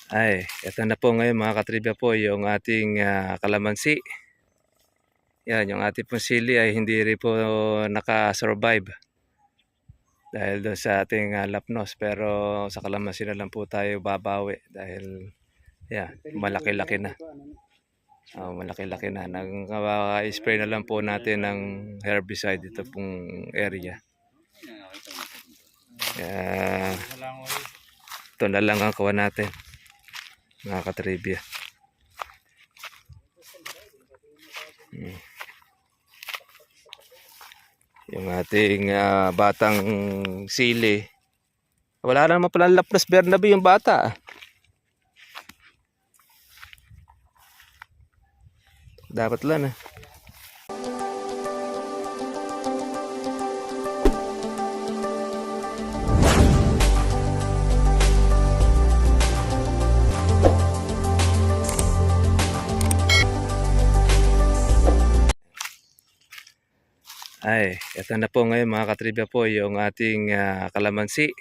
Ito na po ngayon mga katribya po yung ating kalamansi. Yan, yung ating pong sili ay hindi rin po nakasurvive dahil doon sa ating lapnos. Pero sa kalamansi na lang po tayo babawi dahil yan, malaki-laki na. Malaki-laki na. Nag-spray na lang po natin ng herbicide dito pong area. Ito na lang ang kuha natin mga katribya. Yung ating batang sili. Wala naman pala lapras Bernabe yung bata. Dapat lang ito na po ngayon mga katribya po yung ating kalamansi.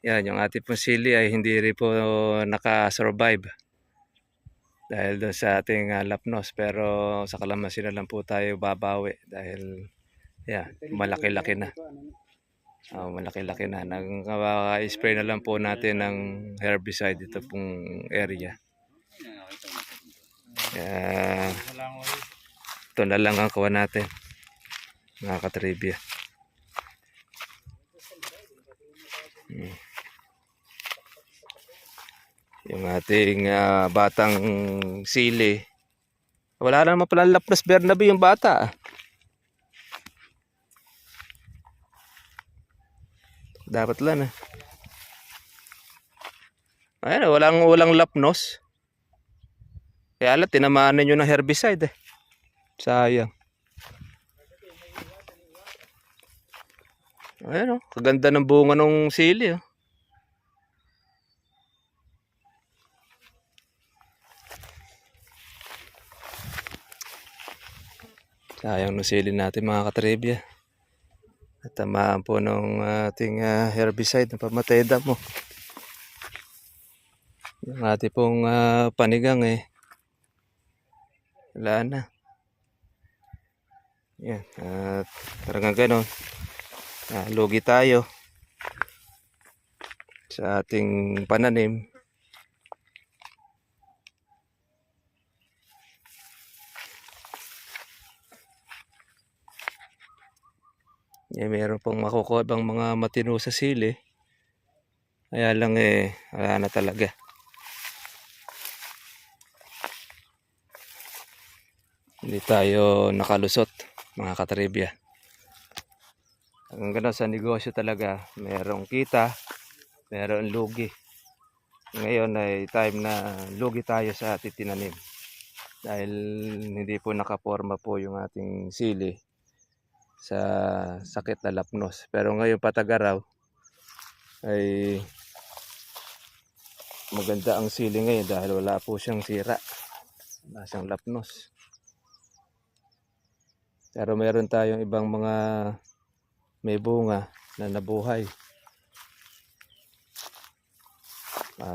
Yan, yung ating pong sili ay hindi rin po nakasurvive dahil doon sa ating lapnos. Pero sa kalamansi na lang po tayo babawi dahil yan, malaki-laki na. Malaki-laki na. Nag-spray na lang po natin ng herbicide dito pong area. Ito na lang ang kuha natin mga katribya. Yung ating batang sili. Wala naman pala lapras Bernabe yung bata. Dapat lang Ayan, walang lapnos. Kaya lang tinamaan ninyo ng herbicide Sayang. Ayan kaganda ng bunga ng sili Sayang ng sili natin mga katribya. Natamaan po ng ating herbicide na pamatay damo. Yung ating pong panigang wala na. Yan, at talagang ganon. Lugi tayo sa ating pananim. Meron pong makukuha bang mga matino sa sili. Kaya lang wala na talaga. Hindi tayo nakalusot mga katribya. Ang ganda sa negosyo talaga, merong kita, meron lugi. Ngayon ay time na lugi tayo sa ating tinanim. Dahil hindi po nakaporma po yung ating sili sa sakit na lapnos. Pero ngayon patag-araw ay maganda ang sili ngayon dahil wala po siyang sira. Wala siyang lapnos. Pero meron tayong ibang mga may bunga na nabuhay.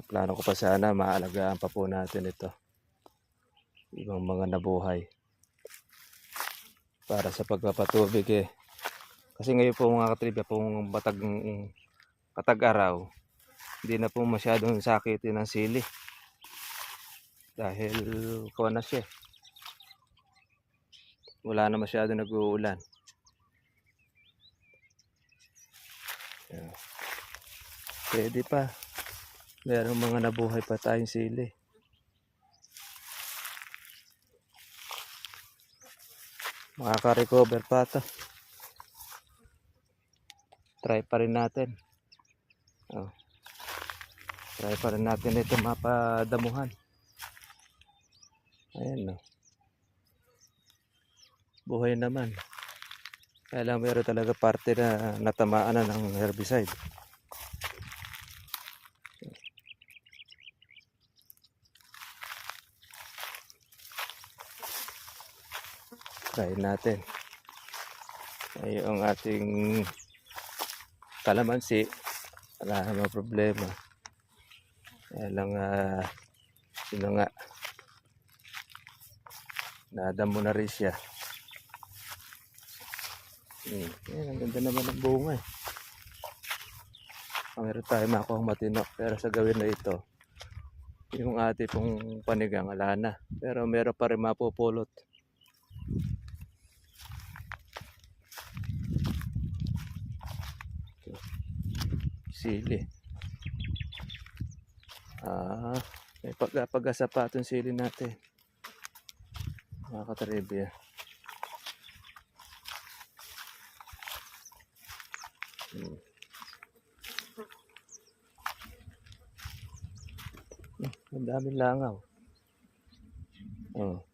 Plano ko pa sana maalagaan pa po natin ito. Ibang mga nabuhay. Para sa pagpapatubig Kasi ngayon po mga katribya pong katag-araw, hindi na po masyadong sakitin ng sili. Dahil kuha na siya. Wala na masyadong nag-uulan. Pwede pa. Merong mga nabuhay pa tayong sili. Makaka-recover pa ito. Try pa rin natin. Try pa rin natin ito mapadamuhan. Ayan buhay naman. Kaya lang meron talaga parte na natamaan na ng herbicide. Try natin. Ay yung ating kalamansi, wala namang problema. Kaya lang, sino nga, nadamo na rin siya. Ayan, ang ganda naman ng bunga eh. Meron tayo makuha matino, pero sa gawin na ito, yung ate pong panigang ala na, pero meron pa rin mapupulot. Sili. May pag-asa pa itong sili natin. Mga katribya. Ang daming langaw. Oh.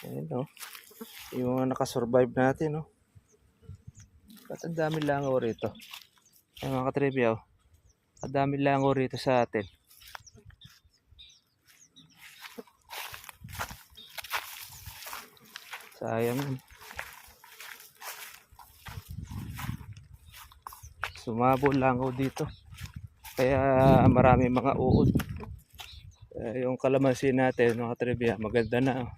Ayan o. Yung mga nakasurvive natin o. At ang daming langaw rito. Ay mga katribya o. Ang daming langaw rito sa atin. Sayang. Sumabo langaw dito. Kaya marami mga uod. Yung kalamansi natin mga katribya maganda na o.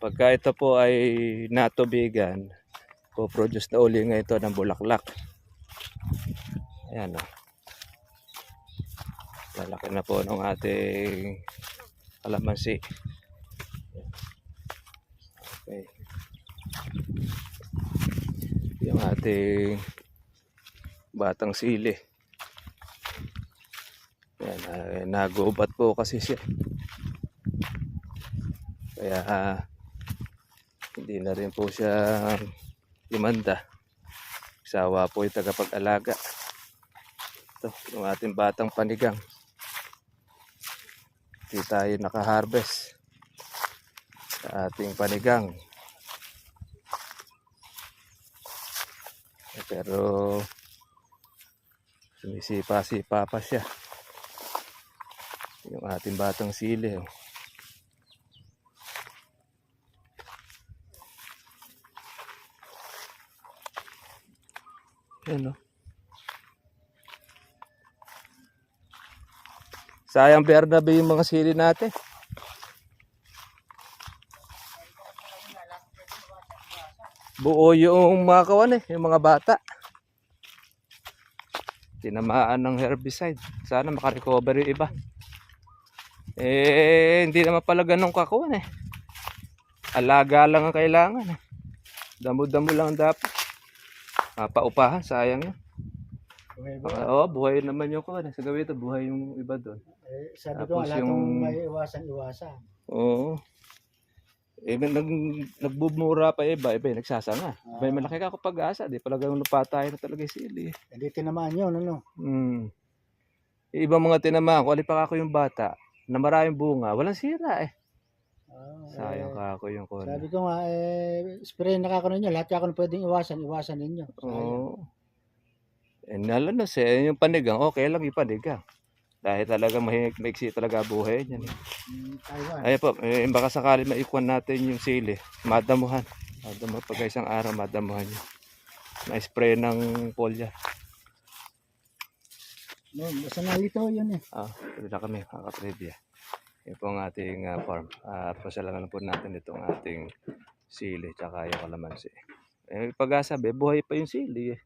Pagka ito po ay natubigan, po-produce na uli nga ito ng bulaklak. Ayan o. Lalaki na po ng ating kalamansi. Okay. Yung ating batang sili. Ayan, nagubat po kasi siya. Kaya hindi na rin po siya imanda. Sawa po yung tagapag-alaga. Ito, yung ating batang panigang. Hindi tayo naka-harvest sa ating panigang. Pero sumisipa-sipa pa siya. Yung ating batang sili. Ayan o. Sayang Bernabe yung mga sili natin. Buo yung mga kawan eh, yung mga bata. Tinamaan ng herbicide. Sana makarecover yung iba. Hindi naman pala ganun kakuan eh. Alaga lang ang kailangan eh. Damo-damo lang dapat. Paupahan, sayang yun. Buhay naman yung kuwan. Sa gawin ito, buhay yung iba doon. Sabi ko, wala itong may iwasan. Oo. Nagbubura pa iba nagsasanga. May malaki ka pag-asa, di pala ganun napatay na talaga yung sili. Hindi tinamaan yun, ano? Ibang mga tinamaan ko, alipak ako yung bata, na maraming bunga, walang sira eh. Sayang ka ako yung kuwan. Sabi ko nga, spray na kako ninyo, lahat kako na pwedeng iwasan ninyo. Oo. Nalanos eh, yung panigang, okay lang yung panigang. Dahil talaga maiksi talaga buhay niyan. Ayan po, baka sakali maikuan natin yung sili. Madamuhan. Pag isang araw, madamuhan nyo. Na-spray ng polya. Basta nalito yun eh. Pwede na kami, kakatribya. Yan po ang ating farm. Pasalangan po natin itong ating sili tsaka yung kalamansi. Pag-asa, buhay pa yung sili eh.